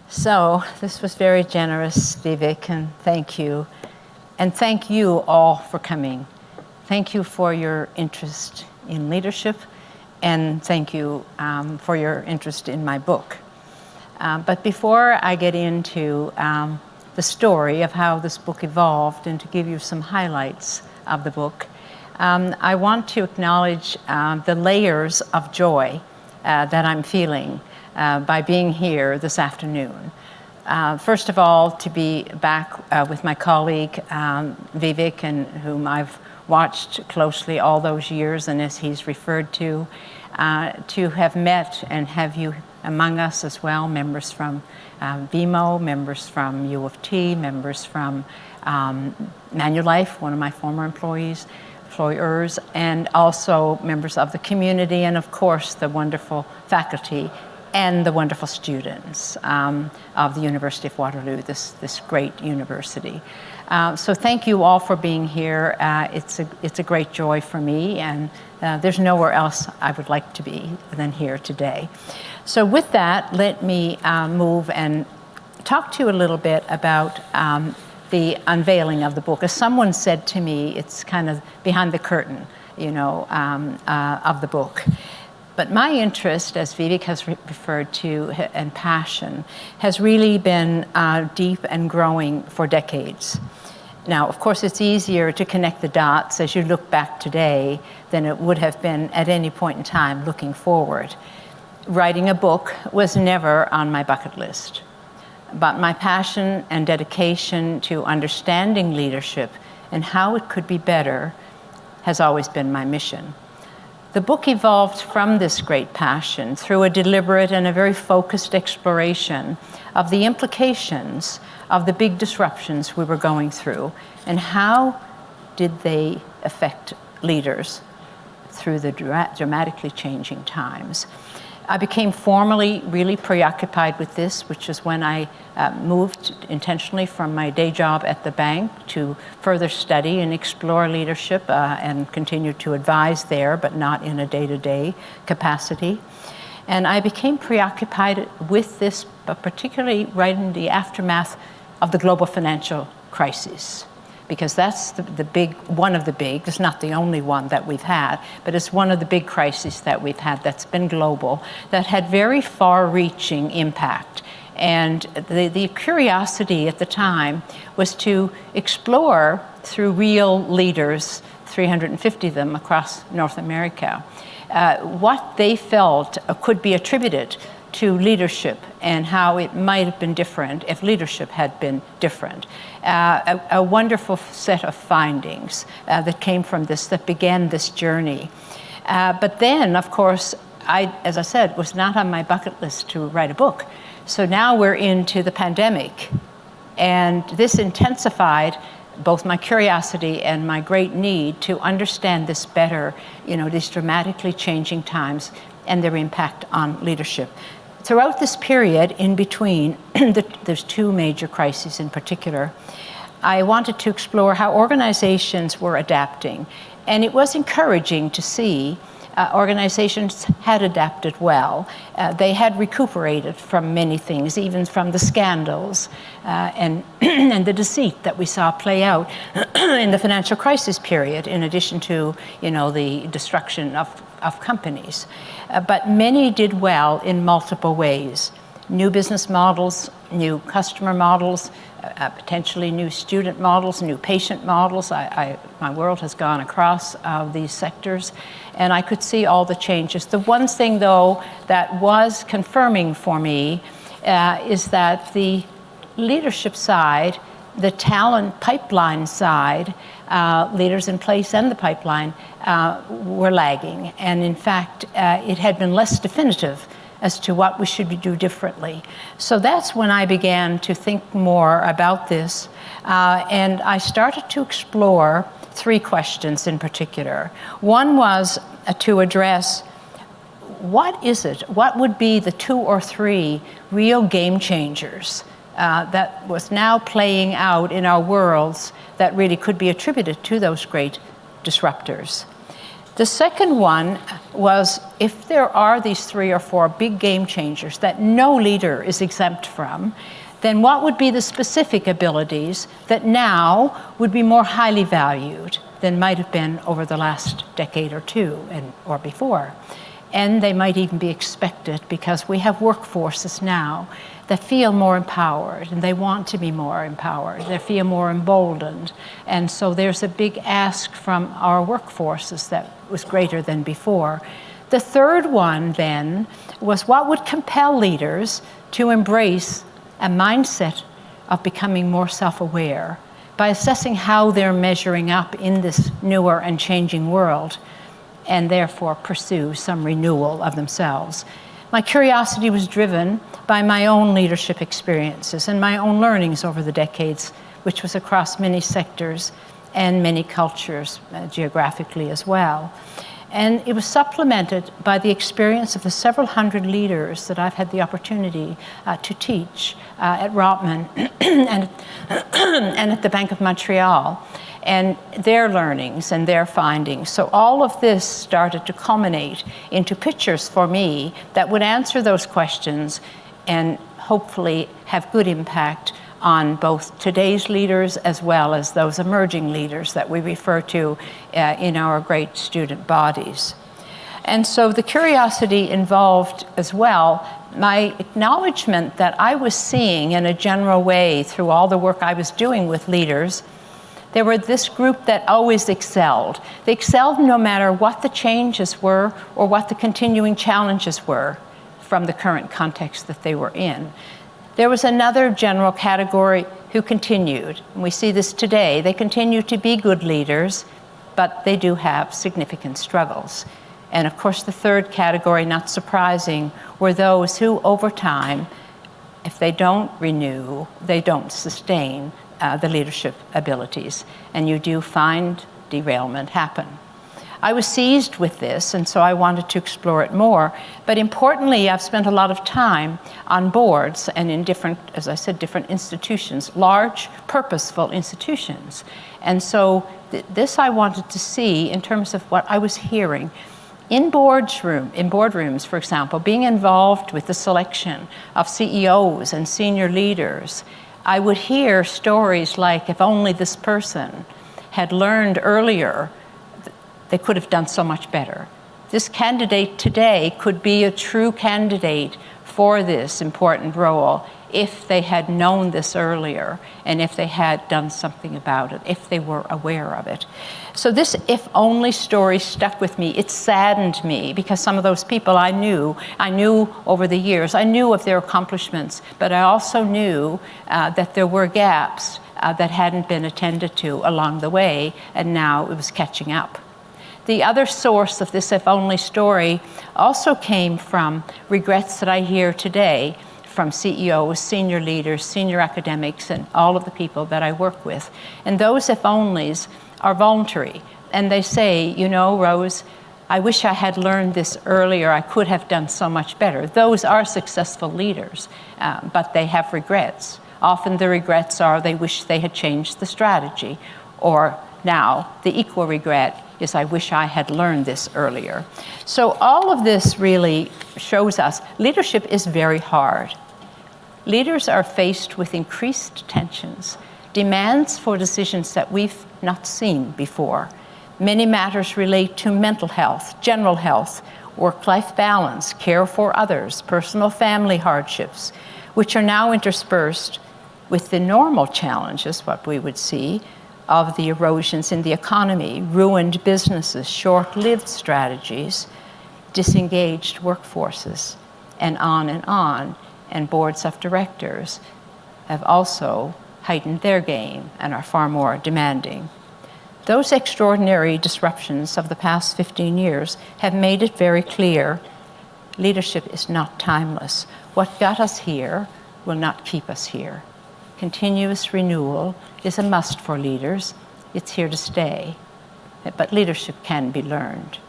So this was very generous, Vivek, and thank you. And thank you all for coming. Thank you for your interest in leadership, and thank you for your interest in my book. But before I get into the story of how this book evolved and to give you some highlights of the book, I want to acknowledge the layers of joy that I'm feeling by being here this afternoon. First of all, to be back with my colleague Vivek, and whom I've watched closely all those years, and as he's referred to have met and have you among us as well, members from BMO, members from U of T, members from Manulife, one of my former employers, and also members of the community, and of course the wonderful faculty and the wonderful students of the University of Waterloo, this great university. So thank you all for being here. It's a great joy for me, and there's nowhere else I would like to be than here today. So with that, let me move and talk to you a little bit about the unveiling of the book. As someone said to me, it's kind of behind the curtain, of the book. But my interest, as Vivek has referred to, and passion, has really been deep and growing for decades. Now, of course, it's easier to connect the dots as you look back today than it would have been at any point in time looking forward. Writing a book was never on my bucket list, but my passion and dedication to understanding leadership and how it could be better has always been my mission. The book evolved from this great passion through a deliberate and a very focused exploration of the implications of the big disruptions we were going through, and how did they affect leaders through the dramatically changing times. I became formally really preoccupied with this, which is when I moved intentionally from my day job at the bank to further study and explore leadership and continue to advise there, but not in a day-to-day capacity. And I became preoccupied with this, but particularly right in the aftermath of the global financial crisis, because that's one of the big, it's not the only one that we've had, but it's one of the big crises that we've had that's been global, that had very far-reaching impact. And the curiosity at the time was to explore through real leaders, 350 of them across North America, what they felt could be attributed to leadership and how it might have been different if leadership had been different. A wonderful set of findings that came from this, that began this journey. But then, of course, as I said, was not on my bucket list to write a book. So now we're into the pandemic, and this intensified both my curiosity and my great need to understand this better, these dramatically changing times and their impact on leadership. Throughout this period, in between, there's two major crises in particular, I wanted to explore how organizations were adapting. And it was encouraging to see organizations had adapted well. They had recuperated from many things, even from the scandals and the deceit that we saw play out in the financial crisis period, in addition to the destruction of companies. But many did well in multiple ways. New business models, new customer models, potentially new student models, new patient models. My world has gone across these sectors, and I could see all the changes. The one thing, though, that was confirming for me is that the leadership side, the talent pipeline side, leaders in place and the pipeline were lagging. And in fact, it had been less definitive as to what we should do differently. So that's when I began to think more about this. And I started to explore three questions in particular. One was to address, what is it? What would be the 2 or 3 real game changers that was now playing out in our worlds that really could be attributed to those great disruptors? The second one was, if there are these 3 or 4 big game changers that no leader is exempt from, then what would be the specific abilities that now would be more highly valued than might have been over the last decade or 2 or before? And they might even be expected, because we have workforces now that feel more empowered, and they want to be more empowered. They feel more emboldened. And so there's a big ask from our workforces that was greater than before. The third one then was, what would compel leaders to embrace a mindset of becoming more self-aware by assessing how they're measuring up in this newer and changing world, and therefore pursue some renewal of themselves. My curiosity was driven by my own leadership experiences and my own learnings over the decades, which was across many sectors and many cultures, geographically as well. And it was supplemented by the experience of the several hundred leaders that I've had the opportunity to teach at Rotman and at the Bank of Montreal, and their learnings and their findings. So all of this started to culminate into pictures for me that would answer those questions and hopefully have good impact on both today's leaders as well as those emerging leaders that we refer to in our great student bodies. And so the curiosity involved as well my acknowledgement that I was seeing in a general way through all the work I was doing with leaders. There were this group that always excelled. They excelled no matter what the changes were or what the continuing challenges were from the current context that they were in. There was another general category who continued, and we see this today. They continue to be good leaders, but they do have significant struggles. And of course, the third category, not surprising, were those who, over time, if they don't renew, they don't sustain the leadership abilities, and you do find derailment happen. I was seized with this, and so I wanted to explore it more. But importantly, I've spent a lot of time on boards and in different, as I said, different institutions, large, purposeful institutions. And so this I wanted to see in terms of what I was hearing. In boardrooms, for example, being involved with the selection of CEOs and senior leaders, I would hear stories like, if only this person had learned earlier, they could have done so much better. This candidate today could be a true candidate for this important role if they had known this earlier and if they had done something about it, if they were aware of it. So this if only story stuck with me. It saddened me because some of those people I knew over the years. I knew of their accomplishments, but I also knew that there were gaps that hadn't been attended to along the way, and now it was catching up. The other source of this if only story also came from regrets that I hear today from CEOs, senior leaders, senior academics, and all of the people that I work with. And those if onlys are voluntary. And they say, you know, Rose, I wish I had learned this earlier. I could have done so much better. Those are successful leaders, but they have regrets. Often the regrets are they wish they had changed the strategy, or now the equal regret is I wish I had learned this earlier. So all of this really shows us leadership is very hard. Leaders are faced with increased tensions, demands for decisions that we've not seen before. Many matters relate to mental health, general health, work-life balance, care for others, personal family hardships, which are now interspersed with the normal challenges, what we would see, of the erosions in the economy, ruined businesses, short-lived strategies, disengaged workforces, and on, and boards of directors have also heightened their game and are far more demanding. Those extraordinary disruptions of the past 15 years have made it very clear leadership is not timeless. What got us here will not keep us here. Continuous renewal is a must for leaders. It's here to stay. But leadership can be learned.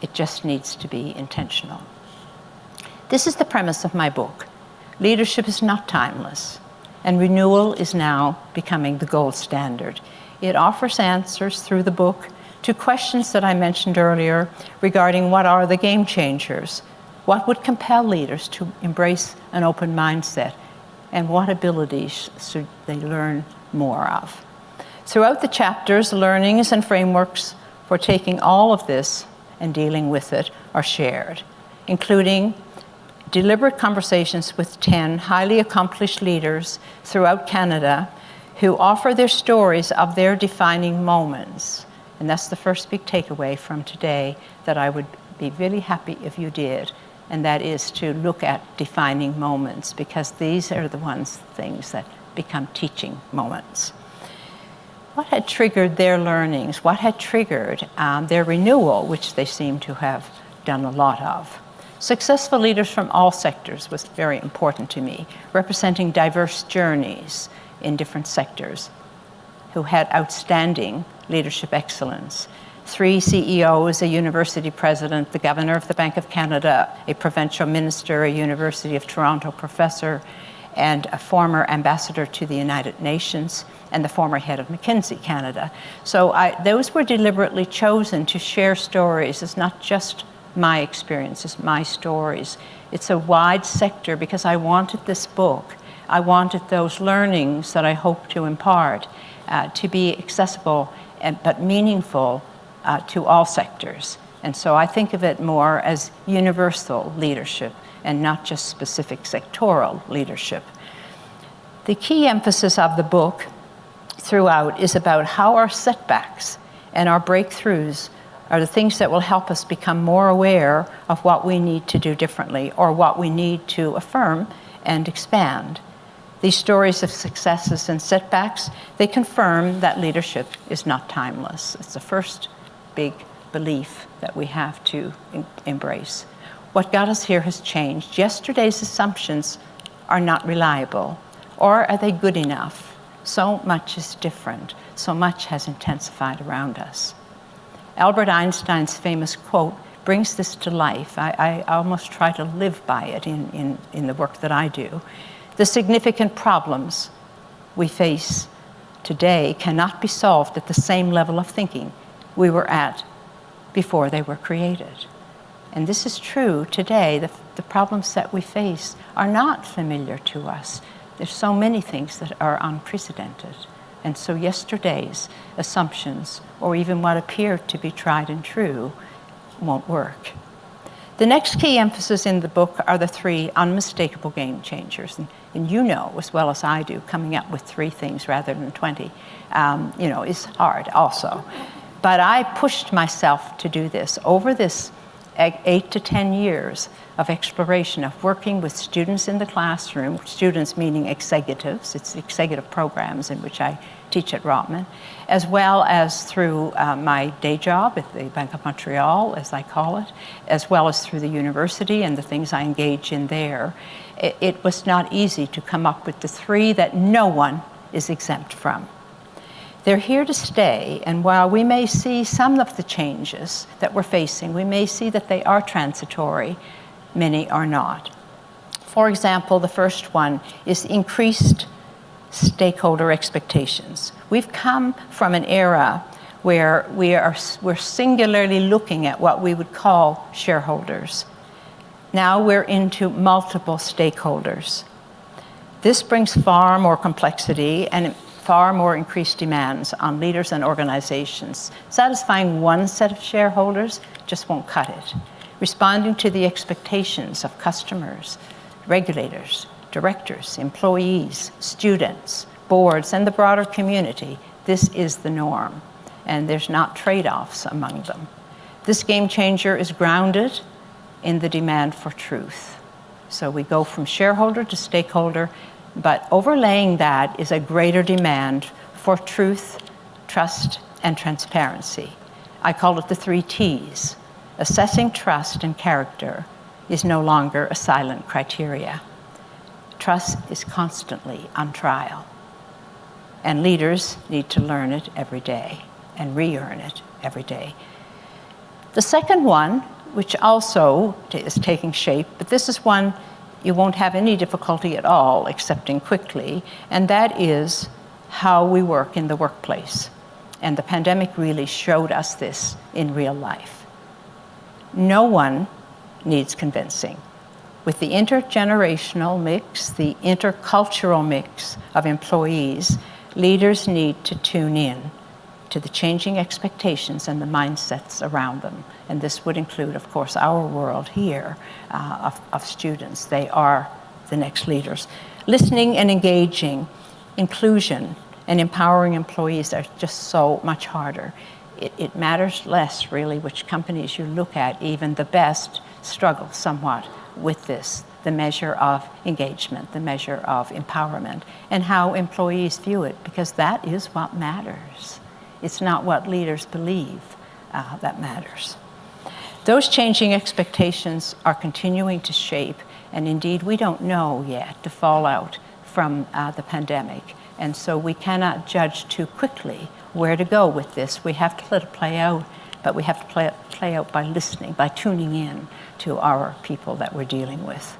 It just needs to be intentional. This is the premise of my book. Leadership is not timeless, and renewal is now becoming the gold standard. It offers answers through the book to questions that I mentioned earlier regarding what are the game changers, what would compel leaders to embrace an open mindset, and what abilities should they learn more of. Throughout the chapters, learnings and frameworks for taking all of this and dealing with it are shared, including deliberate conversations with 10 highly accomplished leaders throughout Canada who offer their stories of their defining moments. And that's the first big takeaway from today that I would be really happy if you did, and that is to look at defining moments, because these are the things that become teaching moments. What had triggered their learnings? What had triggered their renewal, which they seem to have done a lot of? Successful leaders from all sectors was very important to me, representing diverse journeys in different sectors who had outstanding leadership excellence. 3 CEOs, a university president, the governor of the Bank of Canada, a provincial minister, a University of Toronto professor, and a former ambassador to the United Nations, and the former head of McKinsey Canada. So those were deliberately chosen to share stories. It's not just my experiences, my stories. It's a wide sector because I wanted this book, I wanted those learnings that I hope to impart to be accessible but meaningful to all sectors. And so I think of it more as universal leadership and not just specific sectoral leadership. The key emphasis of the book throughout is about how our setbacks and our breakthroughs are the things that will help us become more aware of what we need to do differently or what we need to affirm and expand. These stories of successes and setbacks, they confirm that leadership is not timeless. It's the first big belief that we have to embrace. What got us here has changed. Yesterday's assumptions are not reliable, or are they good enough? So much is different. So much has intensified around us. Albert Einstein's famous quote brings this to life. I almost try to live by it in the work that I do. The significant problems we face today cannot be solved at the same level of thinking we were at before they were created. And this is true today. The problems that we face are not familiar to us. There's so many things that are unprecedented. And so yesterday's assumptions, or even what appeared to be tried and true, won't work. The next key emphasis in the book are the 3 unmistakable game changers. And you know as well as I do, coming up with 3 things rather than 20, is hard also. But I pushed myself to do this over this 8 to 10 years of exploration, of working with students in the classroom, students meaning executives, it's executive programs in which I teach at Rotman, as well as through my day job at the Bank of Montreal, as I call it, as well as through the university and the things I engage in there. It was not easy to come up with the 3 that no one is exempt from. They're here to stay, and while we may see some of the changes that we're facing, we may see that they are transitory, many are not. For example, the first one is increased stakeholder expectations. We've come from an era where we're singularly looking at what we would call shareholders. Now we're into multiple stakeholders. This brings far more complexity and far more increased demands on leaders and organizations. Satisfying one set of shareholders just won't cut it. Responding to the expectations of customers, regulators, directors, employees, students, boards, and the broader community, this is the norm, and there's not trade-offs among them. This game changer is grounded in the demand for truth. So we go from shareholder to stakeholder, but overlaying that is a greater demand for truth, trust, and transparency. I call it the 3 T's. Assessing trust and character is no longer a silent criteria. Trust is constantly on trial. And leaders need to learn it every day and re-earn it every day. The second one, which also is taking shape, but this is one you won't have any difficulty at all accepting quickly, and that is how we work in the workplace. And the pandemic really showed us this in real life. No one needs convincing. With the intergenerational mix, the intercultural mix of employees, leaders need to tune in to the changing expectations and the mindsets around them. And this would include, of course, our world here of students. They are the next leaders. Listening and engaging, inclusion, and empowering employees are just so much harder. It matters less, really, which companies you look at. Even the best struggle somewhat with this, the measure of engagement, the measure of empowerment, and how employees view it, because that is what matters. It's not what leaders believe that matters. Those changing expectations are continuing to shape, and indeed we don't know yet the fallout from the pandemic. And so we cannot judge too quickly where to go with this. We have to let it play out, but we have to play out by listening, by tuning in to our people that we're dealing with.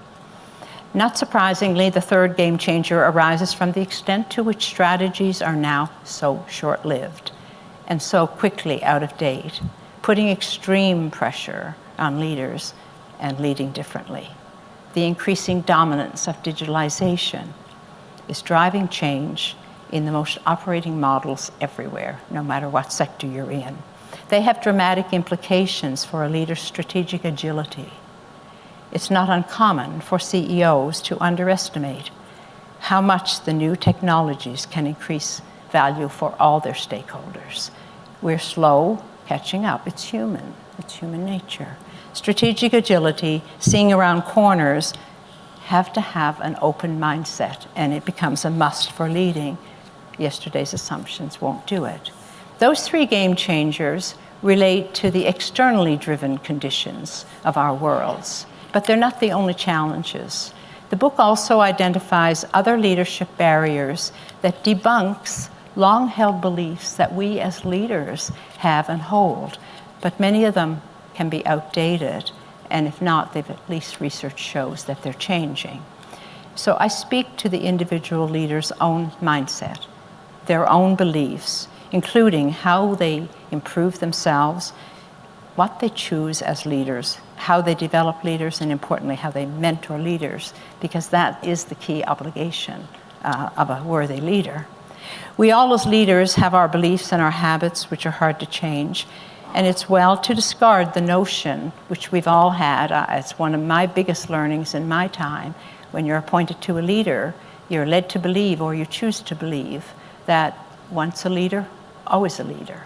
Not surprisingly, the third game changer arises from the extent to which strategies are now so short-lived and so quickly out of date, putting extreme pressure on leaders and leading differently. The increasing dominance of digitalization is driving change in the most operating models everywhere, no matter what sector you're in. They have dramatic implications for a leader's strategic agility. It's not uncommon for CEOs to underestimate how much the new technologies can increase value for all their stakeholders. We're slow catching up. It's human nature. Strategic agility, seeing around corners, have to have an open mindset, and it becomes a must for leading. Yesterday's assumptions won't do it. Those three game changers relate to the externally driven conditions of our worlds, but they're not the only challenges. The book also identifies other leadership barriers that debunks long-held beliefs that we as leaders have and hold, but many of them can be outdated, and if not, they've at least research shows that they're changing. So I speak to the individual leader's own mindset, their own beliefs, including how they improve themselves, what they choose as leaders, how they develop leaders, and importantly, how they mentor leaders, because that is the key obligation of a worthy leader. We all as leaders have our beliefs and our habits, which are hard to change, and it's well to discard the notion, which we've all had. It's one of my biggest learnings in my time. When you're appointed to a leader, you're led to believe, or you choose to believe, that once a leader, always a leader.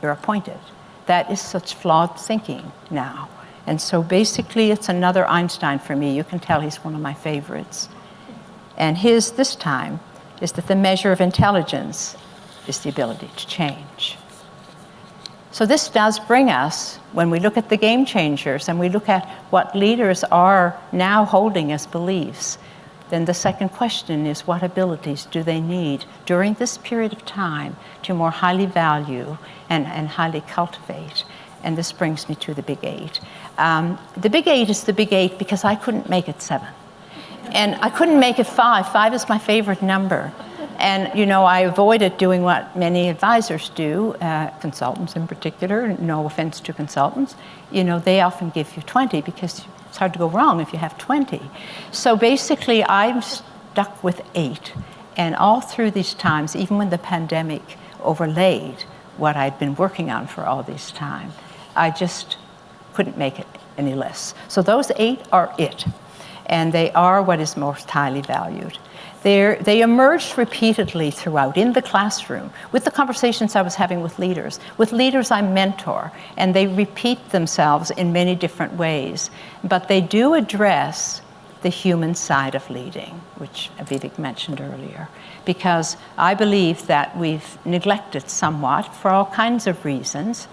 You're appointed. That is such flawed thinking now. And so basically it's another Einstein for me. You can tell he's one of my favorites. And his, this time, is that the measure of intelligence is the ability to change. So this does bring us, when we look at the game changers and we look at what leaders are now holding as beliefs, then the second question is, what abilities do they need during this period of time to more highly value and highly cultivate? And this brings me to the big eight. The big eight is the big eight because I couldn't make it 7. And I couldn't make it 5. 5 is my favorite number. And, you know, I avoided doing what many advisors do, consultants in particular, no offense to consultants. You know, they often give you 20 because it's hard to go wrong if you have 20. So basically, I'm stuck with 8. And all through these times, even when the pandemic overlaid what I'd been working on for all this time, I just couldn't make it any less. So those 8 are it. And they are what is most highly valued. They emerged repeatedly throughout in the classroom with the conversations I was having with leaders I mentor, and they repeat themselves in many different ways. But they do address the human side of leading, which Vivek mentioned earlier, because I believe that we've neglected somewhat for all kinds of reasons.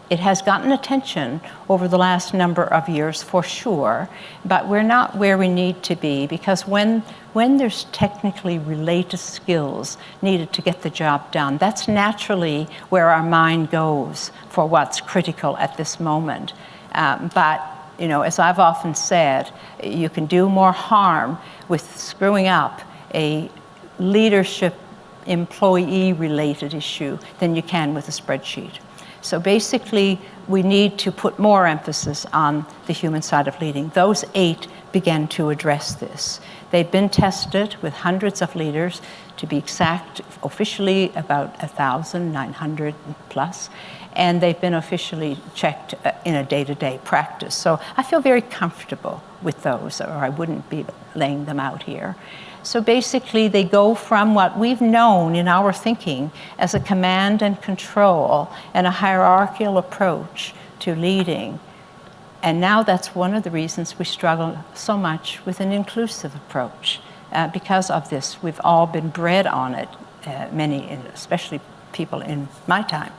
It has gotten attention over the last number of years for sure, but we're not where we need to be, because when there's technically related skills needed to get the job done, that's naturally where our mind goes for what's critical at this moment. But you know, as I've often said, you can do more harm with screwing up a leadership employee-related issue than you can with a spreadsheet. So basically, we need to put more emphasis on the human side of leading. Those 8 began to address this. They've been tested with hundreds of leaders, to be exact, officially about 1,900 plus, and they've been officially checked in a day-to-day practice. So I feel very comfortable with those, or I wouldn't be laying them out here. So basically, they go from what we've known in our thinking as a command and control and a hierarchical approach to leading. And now that's one of the reasons we struggle so much with an inclusive approach. Because of this, we've all been bred on it, many, especially people in my time.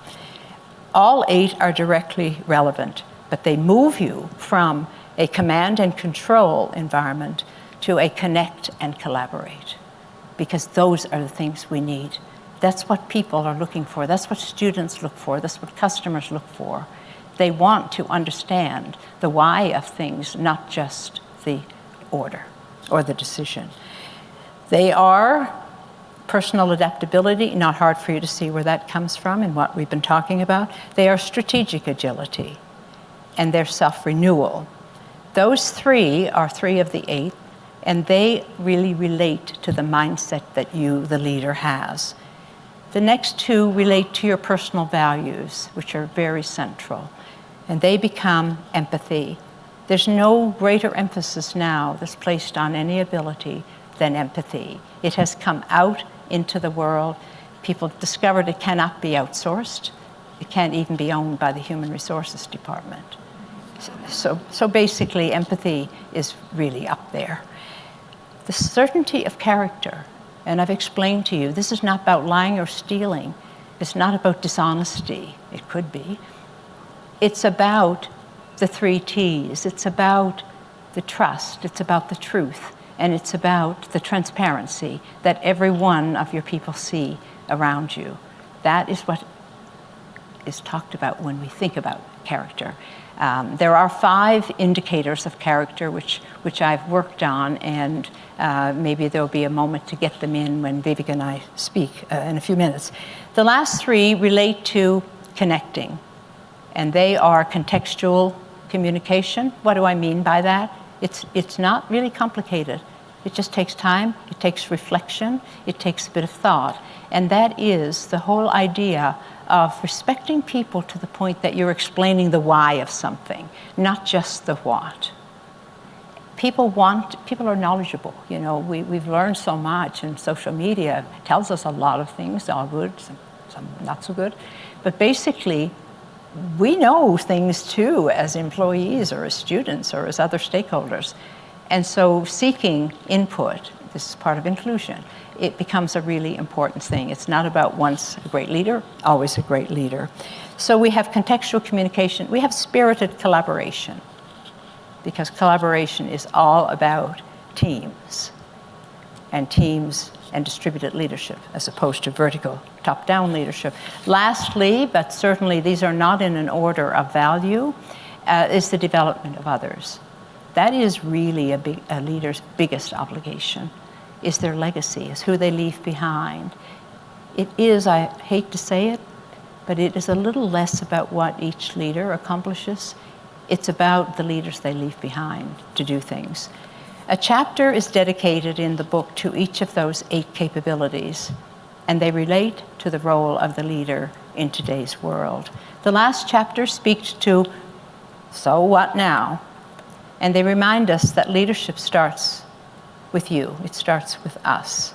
All 8 are directly relevant, but they move you from a command and control environment to a connect and collaborate, because those are the things we need. That's what people are looking for. That's what students look for. That's what customers look for. They want to understand the why of things, not just the order or the decision. They are personal adaptability, not hard for you to see where that comes from and what we've been talking about. They are strategic agility, and they're self-renewal. Those 3 are 3 of the 8, and they really relate to the mindset that you, the leader, has. The next 2 relate to your personal values, which are very central, and they become empathy. There's no greater emphasis now that's placed on any ability than empathy. It has come out into the world. People discovered it cannot be outsourced. It can't even be owned by the Human Resources Department. So basically, empathy is really up there. The certainty of character, and I've explained to you, this is not about lying or stealing. It's not about dishonesty. It could be. It's about the 3 T's. It's about the trust. It's about the truth. And it's about the transparency that every one of your people see around you. That is what is talked about when we think about character. There are 5 indicators of character which I've worked on, and maybe there'll be a moment to get them in when Vivek and I speak in a few minutes. The last 3 relate to connecting, and they are contextual communication. What do I mean by that? It's not really complicated. It just takes time, it takes reflection, it takes a bit of thought. And that is the whole idea of respecting people to the point that you're explaining the why of something, not just the what. People are knowledgeable. You know, we've learned so much, and social media tells us a lot of things, all good, some not so good. But basically, we know things too as employees or as students or as other stakeholders. And so seeking input, this is part of inclusion, it becomes a really important thing. It's not about once a great leader, always a great leader. So we have contextual communication. We have spirited collaboration, because collaboration is all about teams and distributed leadership as opposed to vertical top-down leadership. Lastly, but certainly these are not in an order of value, is the development of others. That is really a leader's biggest obligation, is their legacy, is who they leave behind. It is, I hate to say it, but it is a little less about what each leader accomplishes. It's about the leaders they leave behind to do things. A chapter is dedicated in the book to each of those 8 capabilities, and they relate to the role of the leader in today's world. The last chapter speaks to, so what now? And they remind us that leadership starts with you. It starts with us.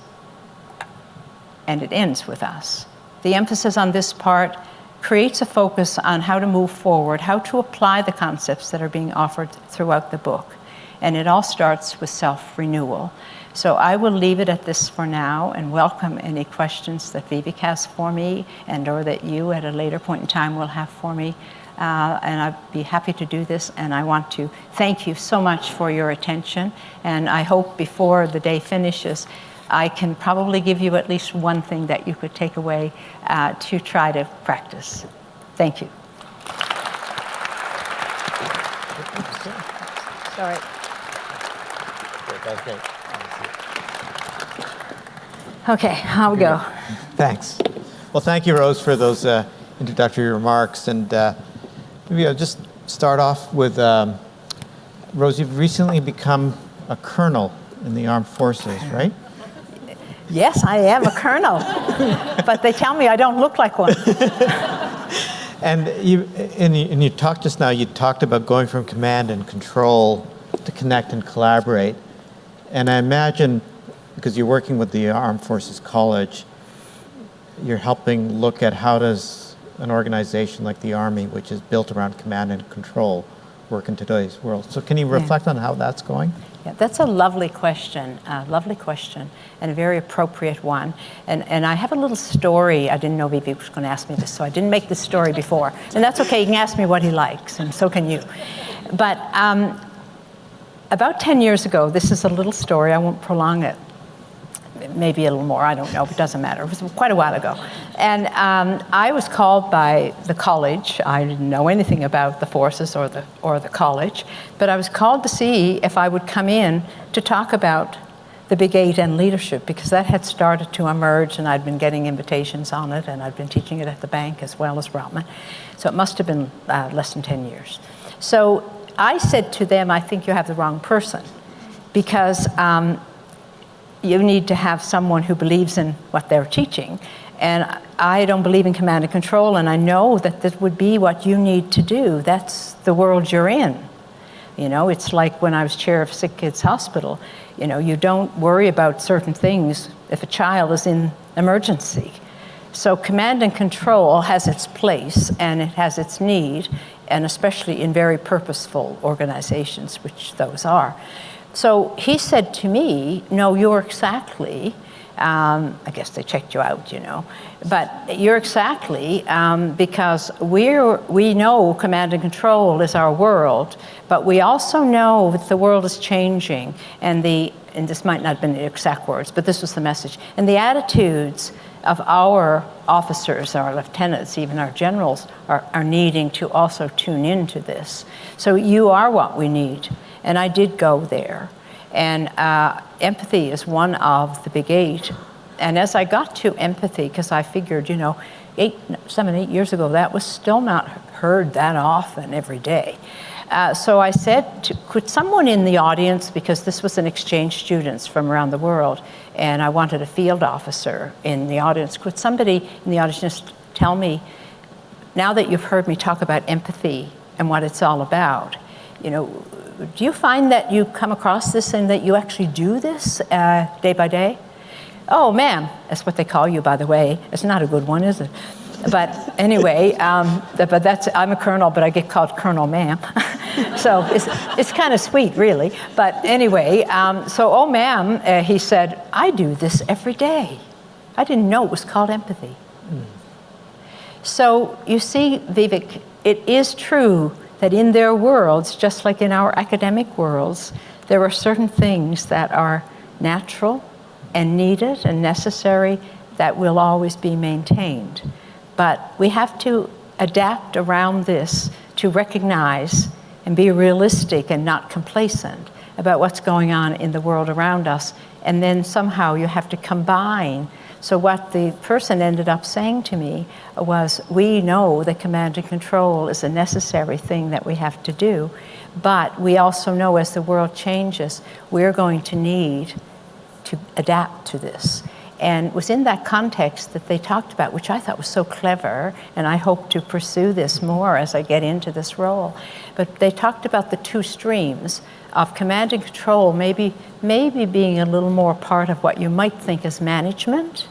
And it ends with us. The emphasis on this part creates a focus on how to move forward, how to apply the concepts that are being offered throughout the book. And it all starts with self-renewal. So I will leave it at this for now and welcome any questions that Vivek has for me or that you at a later point in time will have for me. And I'd be happy to do this, and I want to thank you so much for your attention, and I hope before the day finishes I can probably give you at least one thing that you could take away to try to practice. Thank you. Sorry. Okay, I'll go. Thanks. Well, thank you, Rose, for those introductory remarks. And maybe I'll just start off with, Rose, you've recently become a colonel in the armed forces, right? Yes, I am a colonel, but they tell me I don't look like one. And you talked just now, you talked about going from command and control to connect and collaborate. And I imagine, because you're working with the Armed Forces College, you're helping look at how does an organization like the Army, which is built around command and control, work in today's world. So can you reflect on how that's going? Yeah, that's a lovely question, and a very appropriate one. And I have a little story. I didn't know Vivek was going to ask me this, so I didn't make this story before. And that's okay, he can ask me what he likes, and so can you. But about 10 years ago, this is a little story, I won't prolong it. Maybe a little more, I don't know, it doesn't matter. It was quite a while ago. And I was called by the college. I didn't know anything about the forces or the college, but I was called to see if I would come in to talk about the Big Eight and leadership, because that had started to emerge and I'd been getting invitations on it, and I'd been teaching it at the bank as well as Rotman. So it must have been less than 10 years. So I said to them, I think you have the wrong person, because you need to have someone who believes in what they're teaching. And I don't believe in command and control, and I know that this would be what you need to do. That's the world you're in. You know, it's like when I was chair of Sick Kids Hospital. You know, you don't worry about certain things if a child is in emergency. So command and control has its place and it has its need, and especially in very purposeful organizations, which those are. So he said to me, no, you're exactly, I guess they checked you out, you know, but you're exactly, because we know command and control is our world, but we also know that the world is changing, and this might not have been the exact words, but this was the message, and the attitudes of our officers, our lieutenants, even our generals, are needing to also tune into this. So you are what we need. And I did go there. And empathy is one of the Big Eight. And as I got to empathy, because I figured, you know, 7, 8 years ago, that was still not heard that often every day. So I said, could someone in the audience, because this was an exchange students from around the world, and I wanted a field officer in the audience, could somebody in the audience just tell me, now that you've heard me talk about empathy and what it's all about, you know, do you find that you come across this and that you actually do this day by day? Oh, ma'am, that's what they call you, by the way. It's not a good one, is it? But anyway, I'm a colonel, but I get called Colonel Ma'am. So it's kind of sweet, really. But anyway, oh, ma'am, he said, I do this every day. I didn't know it was called empathy. So you see, Vivek, it is true that in their worlds, just like in our academic worlds, there are certain things that are natural and needed and necessary that will always be maintained. But we have to adapt around this to recognize and be realistic and not complacent about what's going on in the world around us. And then somehow you have to combine. So what the person ended up saying to me was, we know that command and control is a necessary thing that we have to do, but we also know as the world changes, we're going to need to adapt to this. And it was in that context that they talked about, which I thought was so clever, and I hope to pursue this more as I get into this role. But they talked about the two streams of command and control, maybe being a little more part of what you might think as management,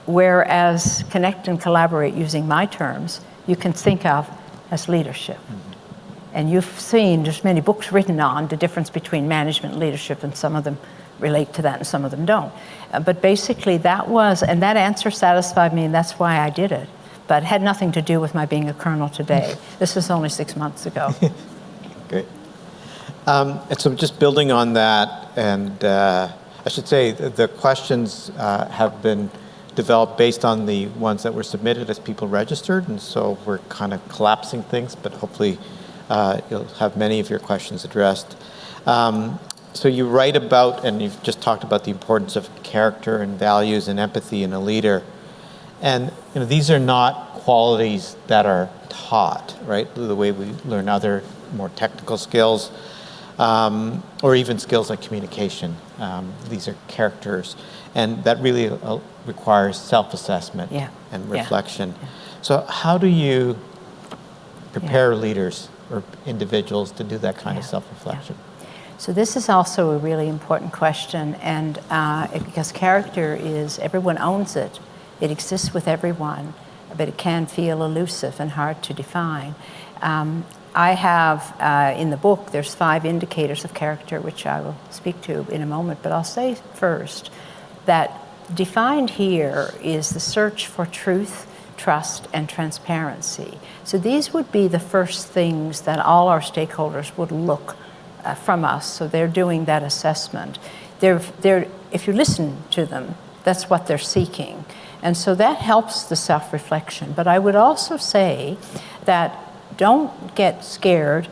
whereas connect and collaborate, using my terms, you can think of as leadership. And you've seen there's many books written on the difference between management and leadership, and some of them relate to that and some of them don't. But basically that answer satisfied me, and that's why I did it. But it had nothing to do with my being a colonel today. This was only 6 months ago. Great. And so just building on that, and I should say the questions have been developed based on the ones that were submitted as people registered, and so we're kind of collapsing things, but hopefully you'll have many of your questions addressed. So you write about, and you've just talked about the importance of character and values and empathy in a leader. And these are not qualities that are taught, right? The way we learn other more technical skills, or even skills like communication. These are characters, and that really requires self-assessment and reflection. Yeah. So how do you prepare leaders or individuals to do that kind of self-reflection? So this is also a really important question, and because character is, everyone owns it. It exists with everyone, but it can feel elusive and hard to define. I have, in the book, there's 5 indicators of character, which I will speak to in a moment, but I'll say first that defined here is the search for truth, trust, and transparency. So these would be the first things that all our stakeholders would look from us. So they're doing that assessment. If you listen to them, that's what they're seeking. And so that helps the self-reflection. But I would also say that don't get scared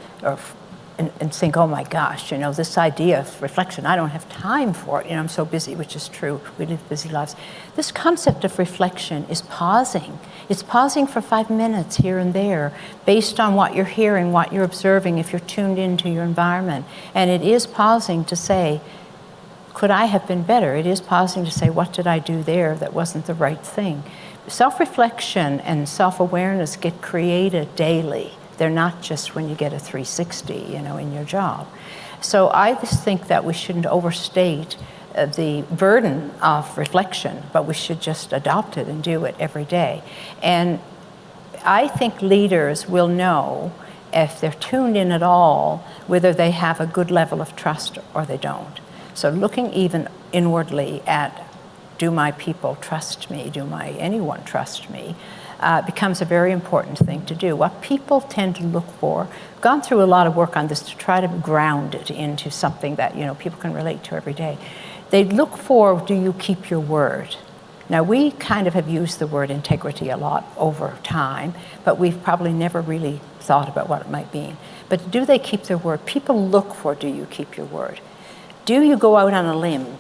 and think, oh my gosh, this idea of reflection, I don't have time for it. I'm so busy, which is true. We live busy lives. This concept of reflection is pausing. It's pausing for 5 minutes here and there based on what you're hearing, what you're observing, if you're tuned into your environment. And it is pausing to say, could I have been better? It is pausing to say, what did I do there that wasn't the right thing? Self-reflection and self-awareness get created daily. They're not just when you get a 360, in your job. So I just think that we shouldn't overstate the burden of reflection, but we should just adopt it and do it every day. And I think leaders will know if they're tuned in at all, whether they have a good level of trust or they don't. So looking even inwardly at, do my people trust me? Do anyone trust me? Becomes a very important thing to do. What people tend to look for, gone through a lot of work on this to try to ground it into something that people can relate to every day. They look for, do you keep your word? Now we kind of have used the word integrity a lot over time, but we've probably never really thought about what it might mean. But do they keep their word? People look for, do you keep your word? Do you go out on a limb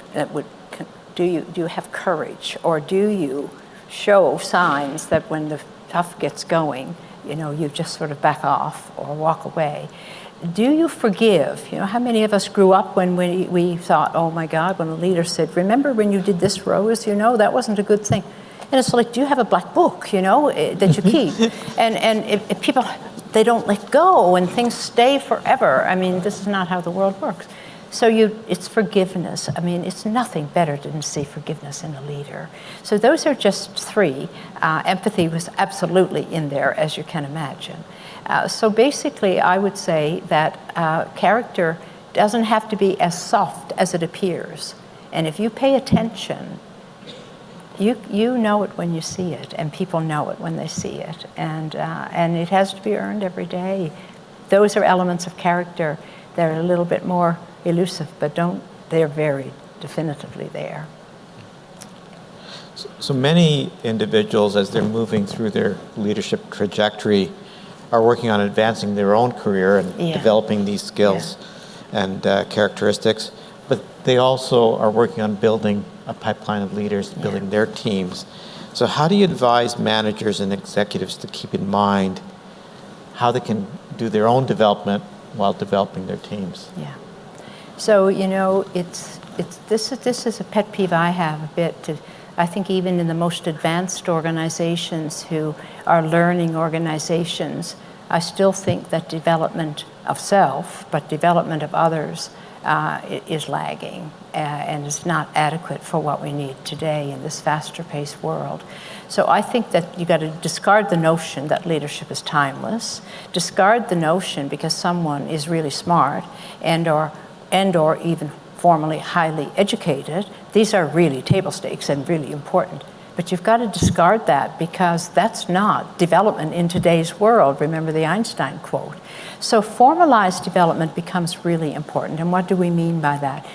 do you have courage, or do you show signs that when the tough gets going, you just sort of back off or walk away? Do you forgive? How many of us grew up when we thought, oh my God, when a leader said, remember when you did this, Rose, that wasn't a good thing. And it's like, do you have a black book, that you keep? and if people, they don't let go and things stay forever. I mean, this is not how the world works. So it's forgiveness. I mean, it's nothing better than to see forgiveness in a leader. So those are just 3. Empathy was absolutely in there, as you can imagine. So basically, I would say that character doesn't have to be as soft as it appears. And if you pay attention, you know it when you see it, and people know it when they see it. And it has to be earned every day. Those are elements of character that are a little bit more elusive, but they're very definitively there. So many individuals, as they're moving through their leadership trajectory, are working on advancing their own career and developing these skills and characteristics, but they also are working on building a pipeline of leaders, building their teams. So how do you advise managers and executives to keep in mind how they can do their own development while developing their teams? Yeah. So, this is a pet peeve I have a bit. I think even in the most advanced organizations who are learning organizations, I still think that development of self, but development of others is lagging and is not adequate for what we need today in this faster paced world. So I think that you got to discard the notion that leadership is timeless, discard the notion because someone is really smart and or even formally highly educated. These are really table stakes and really important. But you've got to discard that because that's not development in today's world. Remember the Einstein quote. So formalized development becomes really important. And what do we mean by that?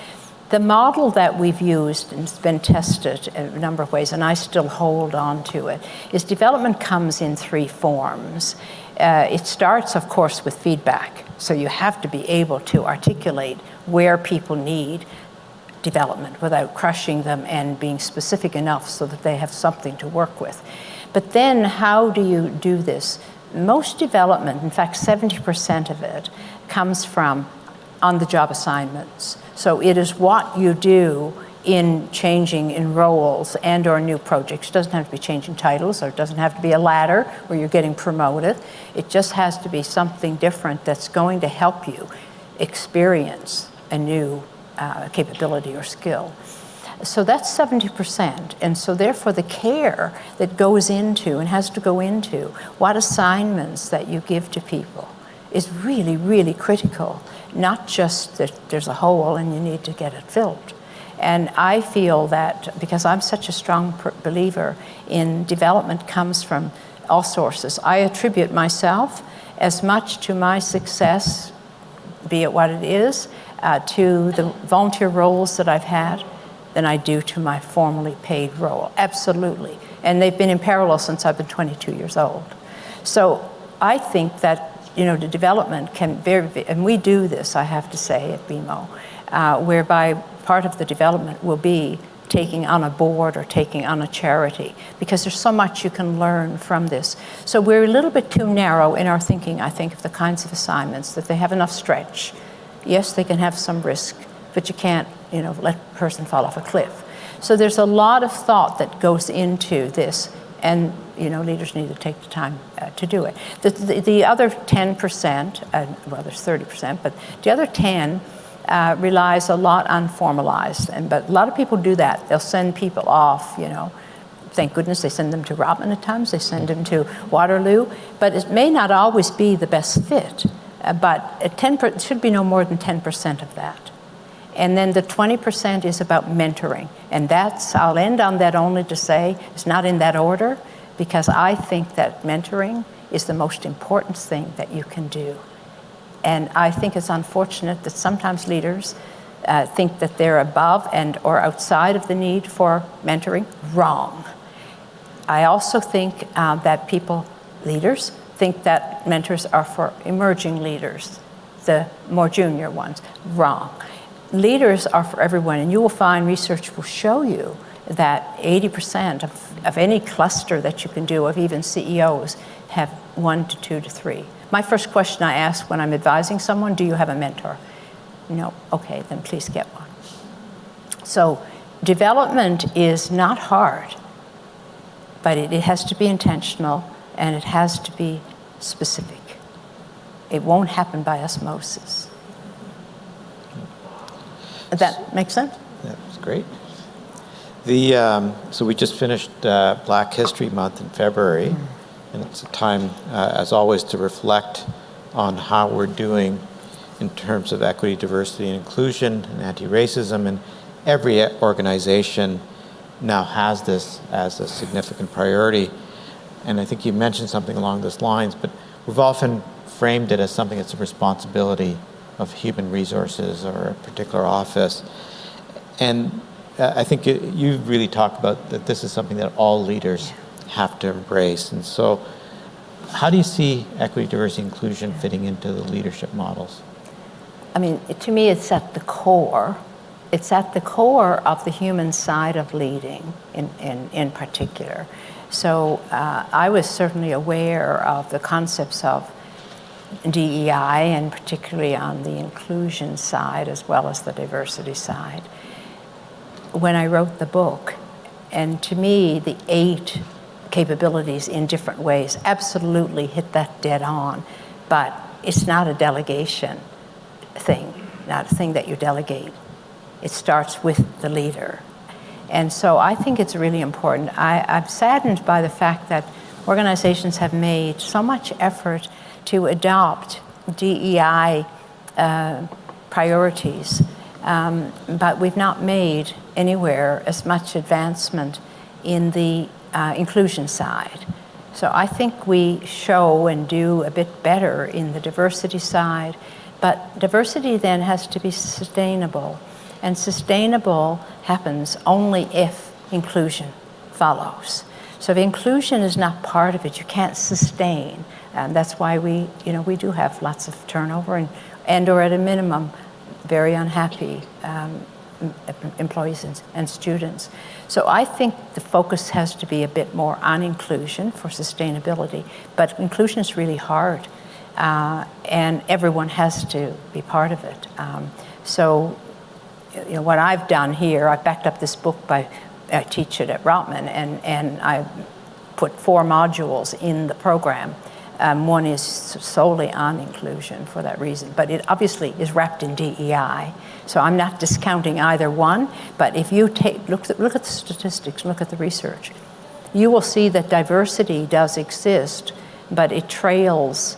The model that we've used and it's been tested in a number of ways, and I still hold on to it, is development comes in 3 forms. It starts, of course, with feedback. So you have to be able to articulate where people need development without crushing them and being specific enough so that they have something to work with. But then how do you do this? Most development, in fact 70% of it, comes from on-the-job assignments. So it is what you do in changing in roles and or new projects. It doesn't have to be changing titles, or it doesn't have to be a ladder where you're getting promoted. It just has to be something different that's going to help you experience a new capability or skill. So that's 70%. And so therefore the care that goes into and has to go into what assignments that you give to people is really, really critical. Not just that there's a hole and you need to get it filled. And I feel that because I'm such a strong believer in development comes from all sources. I attribute myself as much to my success, be it what it is, to the volunteer roles that I've had than I do to my formally paid role, absolutely. And they've been in parallel since I've been 22 years old. So I think that, the development can and we do this, I have to say, at BMO, whereby part of the development will be taking on a board or taking on a charity, because there's so much you can learn from this. So we're a little bit too narrow in our thinking, I think, of the kinds of assignments, that they have enough stretch. Yes, they can have some risk, but you can't, let a person fall off a cliff. So there's a lot of thought that goes into this, and leaders need to take the time to do it. The other 10%, well, there's 30%, but the other 10 relies a lot on formalized, but a lot of people do that. They'll send people off, thank goodness they send them to Rotman at times, they send them to Waterloo, but it may not always be the best fit, but it should be no more than 10% of that. And then the 20% is about mentoring. And I'll end on that only to say, it's not in that order, because I think that mentoring is the most important thing that you can do. And I think it's unfortunate that sometimes leaders think that they're above and or outside of the need for mentoring. Wrong. I also think that leaders, think that mentors are for emerging leaders, the more junior ones. Wrong. Leaders are for everyone, and you will find research will show you that 80% of any cluster that you can do of even CEOs have 1 to 2 to 3. My first question I ask when I'm advising someone, do you have a mentor? No. Okay, then please get one. So development is not hard, but it has to be intentional and it has to be specific. It won't happen by osmosis. Does that make sense? That's great. So we just finished Black History Month in February, and it's a time, as always, to reflect on how we're doing in terms of equity, diversity, and inclusion, and anti-racism, and every organization now has this as a significant priority. And I think you mentioned something along those lines, but we've often framed it as something that's a responsibility of human resources or a particular office. And I think you've really talked about that this is something that all leaders have to embrace. And so how do you see equity, diversity, inclusion fitting into the leadership models? I mean, to me, it's at the core. It's at the core of the human side of leading in particular. So I was certainly aware of the concepts of DEI, and particularly on the inclusion side as well as the diversity side, when I wrote the book. And to me, the 8 capabilities in different ways absolutely hit that dead on. But it's not a delegation thing, not a thing that you delegate. It starts with the leader. And so I think it's really important. I'm saddened by the fact that organizations have made so much effort to adopt DEI priorities, but we've not made anywhere as much advancement in the inclusion side. So I think we show and do a bit better in the diversity side, but diversity then has to be sustainable, and sustainable happens only if inclusion follows. So if inclusion is not part of it, you can't sustain. And that's why we do have lots of turnover and or at a minimum, very unhappy employees and students. So I think the focus has to be a bit more on inclusion for sustainability, but inclusion is really hard, and everyone has to be part of it. So what I've done here, I've backed up this book I teach it at Routman, and I put 4 modules in the program. One is solely on inclusion for that reason, but it obviously is wrapped in DEI. So I'm not discounting either one, but if you look at the statistics, look at the research, you will see that diversity does exist, but it trails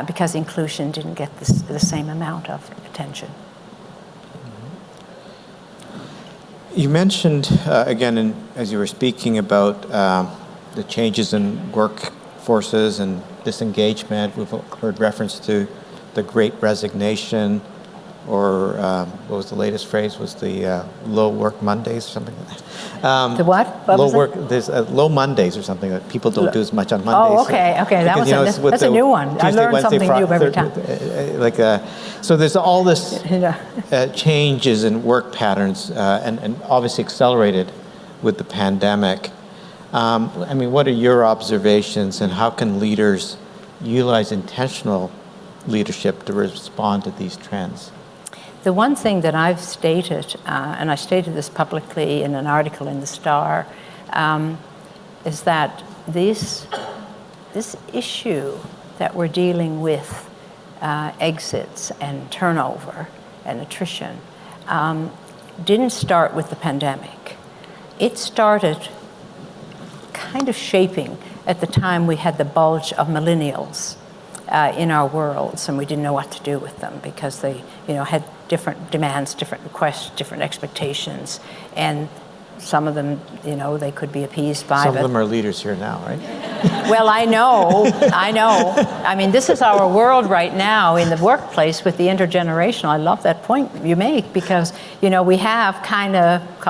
because inclusion didn't get the same amount of attention. You mentioned, again, as you were speaking about the changes in workforces and disengagement, we've heard reference to the Great Resignation, or what was the latest phrase? Was the low work Mondays or something like that? The what? There's low Mondays or something, that people don't do as much on Mondays. Oh, okay. That's a new one. Tuesday, I learn Wednesday, something new every time. So there's all this changes in work patterns, and obviously accelerated with the pandemic. What are your observations, and how can leaders utilize intentional leadership to respond to these trends? The one thing that I've stated, and I stated this publicly in an article in the Star, is that this issue that we're dealing with, exits and turnover and attrition, didn't start with the pandemic. It started kind of shaping at the time we had the bulge of millennials in our worlds, and we didn't know what to do with them because they, had different demands, different requests, different expectations, and some of them, they could be appeased by. Some of them are leaders here now, right? Well, I know. This is our world right now in the workplace with the intergenerational. I love that point you make because, we have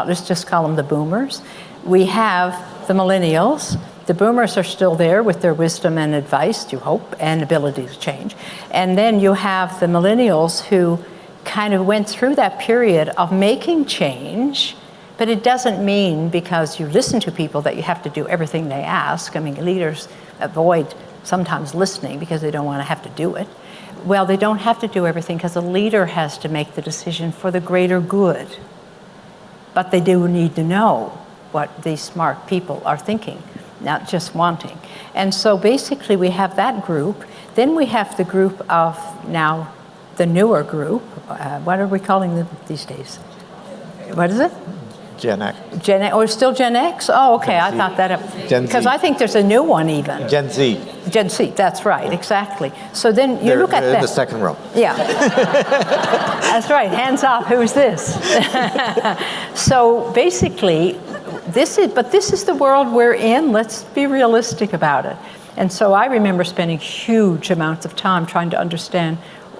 let's just call them the boomers. We have the millennials. The boomers are still there with their wisdom and advice, you hope, and ability to change. And then you have the millennials who kind of went through that period of making change, but it doesn't mean because you listen to people that you have to do everything they ask. Leaders avoid sometimes listening because they don't want to have to do it. Well, they don't have to do everything because the leader has to make the decision for the greater good. But they do need to know what these smart people are thinking, not just wanting. And so basically we have that group. Then we have the group of now the newer group. What are we calling them these days? What is it? Gen X. Gen X, or still Gen X? Oh, okay, I thought that up. Gen Z. Because I think there's a new one even. Gen Z. Gen Z, that's right, exactly. So then you look at they're that. in the second row. Yeah. That's right, hands up, who's this? So basically, this is the world we're in. Let's be realistic about it. And so I remember spending huge amounts of time trying to understand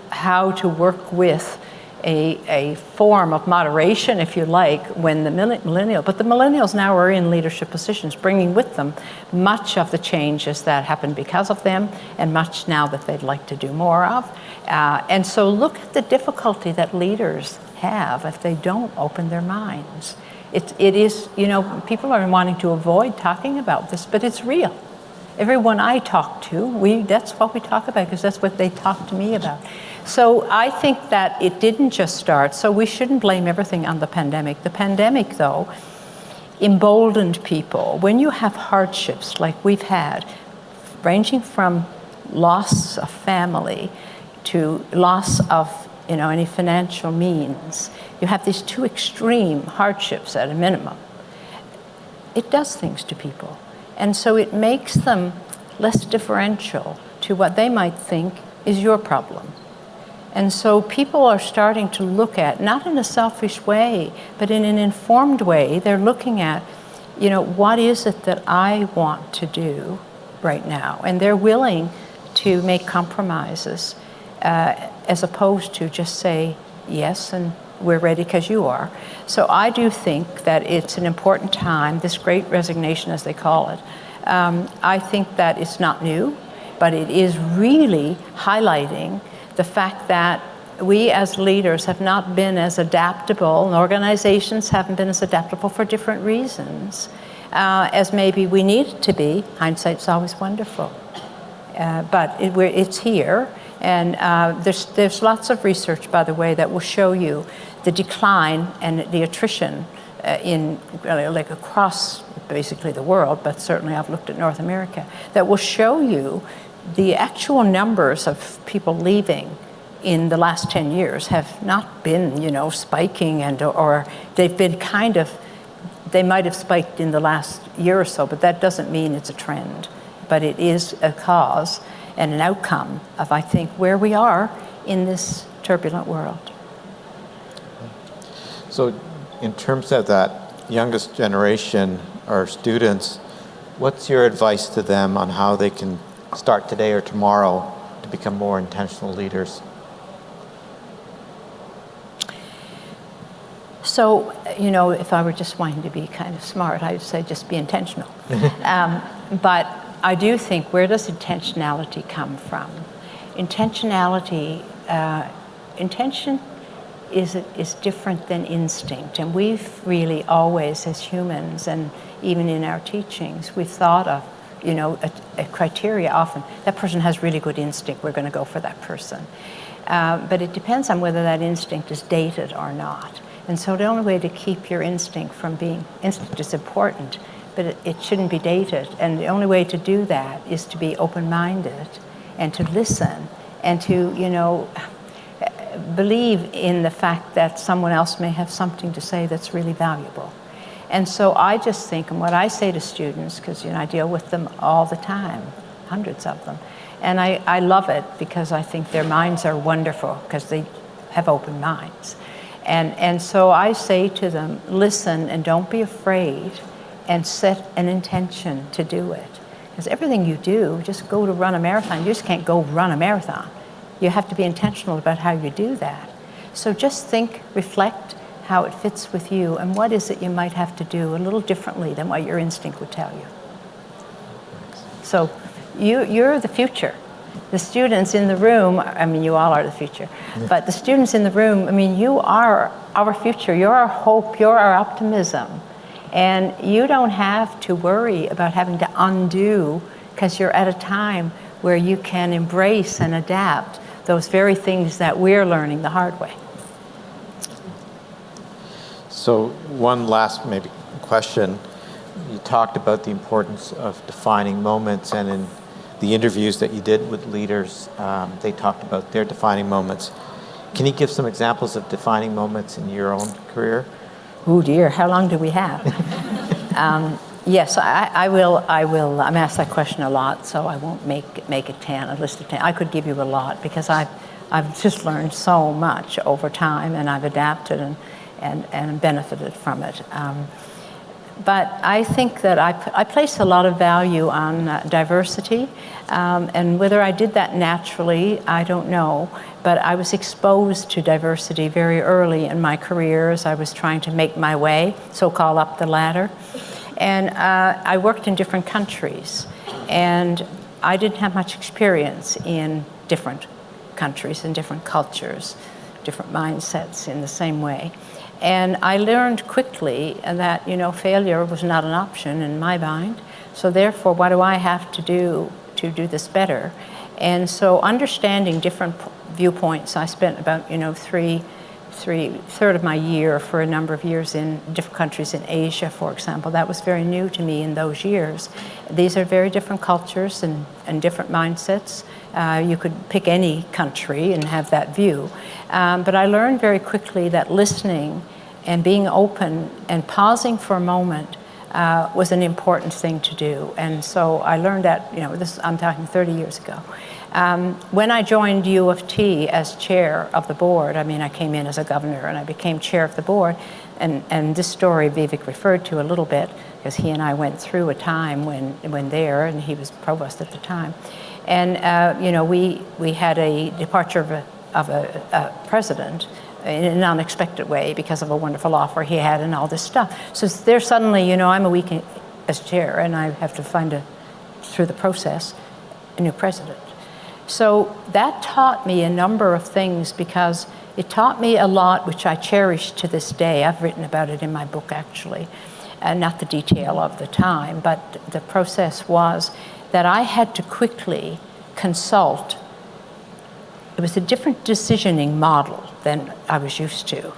how to work with a form of moderation, if you like, when the millennials now are in leadership positions, bringing with them much of the changes that happened because of them, and much now that they'd like to do more of. And so look at the difficulty that leaders have if they don't open their minds. It is, people are wanting to avoid talking about this, but it's real. Everyone I talk to, that's what we talk about because that's what they talk to me about. So I think that it didn't just start, so we shouldn't blame everything on the pandemic. The pandemic, though, emboldened people. When you have hardships like we've had, ranging from loss of family to loss of any financial means, you have these two extreme hardships at a minimum. It does things to people. And so it makes them less differential to what they might think is your problem. And so people are starting to look at, not in a selfish way, but in an informed way, they're looking at, what is it that I want to do right now? And they're willing to make compromises as opposed to just say yes and we're ready because you are. So I do think that it's an important time, this great resignation as they call it. I think that it's not new, but it is really highlighting the fact that we as leaders have not been as adaptable, and organizations haven't been as adaptable for different reasons as maybe we need to be. Hindsight's always wonderful. But it's here, and there's lots of research, by the way, that will show you the decline and the attrition in like across basically the world, but certainly I've looked at North America, that will show you the actual numbers of people leaving in the last 10 years have not been, spiking, or they've been they might have spiked in the last year or so, but that doesn't mean it's a trend. But it is a cause and an outcome of, I think, where we are in this turbulent world. So in terms of that youngest generation, or students, what's your advice to them on how they can start today or tomorrow to become more intentional leaders? So, if I were just wanting to be kind of smart, I would say just be intentional. But I do think, where does intentionality come from? Intentionality, intention is different than instinct. And we've really always, as humans, and even in our teachings, we've thought of, a criteria often. That person has really good instinct, we're going to go for that person. But it depends on whether that instinct is dated or not. And so the only way to keep your instinct from being, instinct is important, but it shouldn't be dated. And the only way to do that is to be open-minded and to listen and to, believe in the fact that someone else may have something to say that's really valuable. And so I just think, and what I say to students, because I deal with them all the time, hundreds of them, and I love it because I think their minds are wonderful because they have open minds. And so I say to them, listen and don't be afraid and set an intention to do it. Because everything you do, just go to run a marathon, you just can't go run a marathon. You have to be intentional about how you do that. So just think, reflect how it fits with you, and what is it you might have to do a little differently than what your instinct would tell you. So you're the future. The students in the room, you all are the future, but the students in the room, you are our future. You're our hope, you're our optimism. And you don't have to worry about having to undo, because you're at a time where you can embrace and adapt those very things that we're learning the hard way. So one last maybe question. You talked about the importance of defining moments, and in the interviews that you did with leaders, they talked about their defining moments. Can you give some examples of defining moments in your own career? Oh dear, how long do we have? Yes, I will. I'm asked that question a lot, so I won't make it 10, a list of 10. I could give you a lot because I've just learned so much over time, and I've adapted and benefited from it. But I think that I place a lot of value on diversity, and whether I did that naturally, I don't know. But I was exposed to diversity very early in my career as I was trying to make my way, so-called up the ladder. And I worked in different countries, and I didn't have much experience in different countries and different cultures, different mindsets in the same way. And I learned quickly that, failure was not an option in my mind. So therefore, what do I have to do this better? And so understanding different viewpoints, I spent about, third of my year for a number of years in different countries in Asia, for example. That was very new to me in those years. These are very different cultures and different mindsets. You could pick any country and have that view. But I learned very quickly that listening and being open and pausing for a moment was an important thing to do. And so I learned that, I'm talking 30 years ago. When I joined U of T as chair of the board, I came in as a governor and I became chair of the board. And this story Vivek referred to a little bit, because he and I went through a time when there, and he was provost at the time. And, we had a departure of a president in an unexpected way because of a wonderful offer he had and all this stuff. So there suddenly, I'm a week as chair, and I have to find through the process, a new president. So that taught me a number of things, because it taught me a lot, which I cherish to this day. I've written about it in my book, actually. Not the detail of the time, but the process was that I had to quickly consult. It was a different decisioning model than I was used to.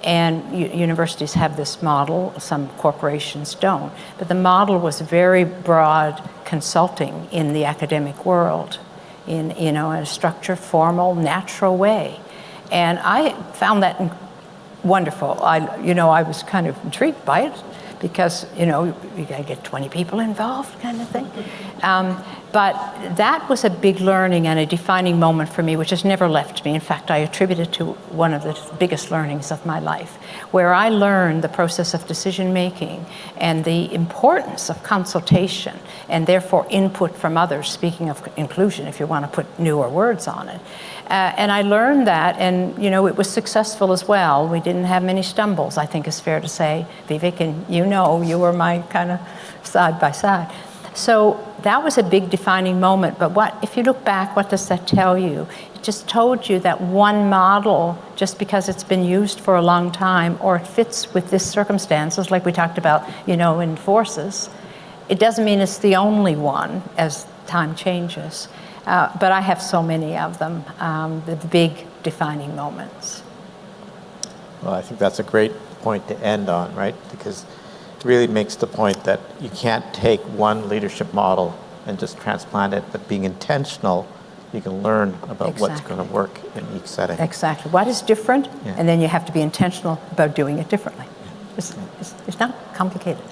And universities have this model, some corporations don't. But the model was very broad consulting in the academic world, in a structured, formal, natural way. And I found that wonderful. I was kind of intrigued by it, because, you gotta get 20 people involved, kind of thing. But that was a big learning and a defining moment for me, which has never left me. In fact, I attribute it to one of the biggest learnings of my life, where I learned the process of decision-making and the importance of consultation, and therefore input from others, speaking of inclusion, if you want to put newer words on it. And I learned that, and it was successful as well. We didn't have many stumbles, I think is fair to say, Vivek, and you were my kind of side by side. So that was a big defining moment. But if you look back, what does that tell you? It just told you that one model, just because it's been used for a long time, or it fits with this circumstances, like we talked about, in forces, it doesn't mean it's the only one as time changes. But I have so many of them, the big defining moments. Well, I think that's a great point to end on, right? Because it really makes the point that you can't take one leadership model and just transplant it, but being intentional, you can learn about what's going to work in each setting. Exactly. What is different? Yeah. And then you have to be intentional about doing it differently. It's not complicated.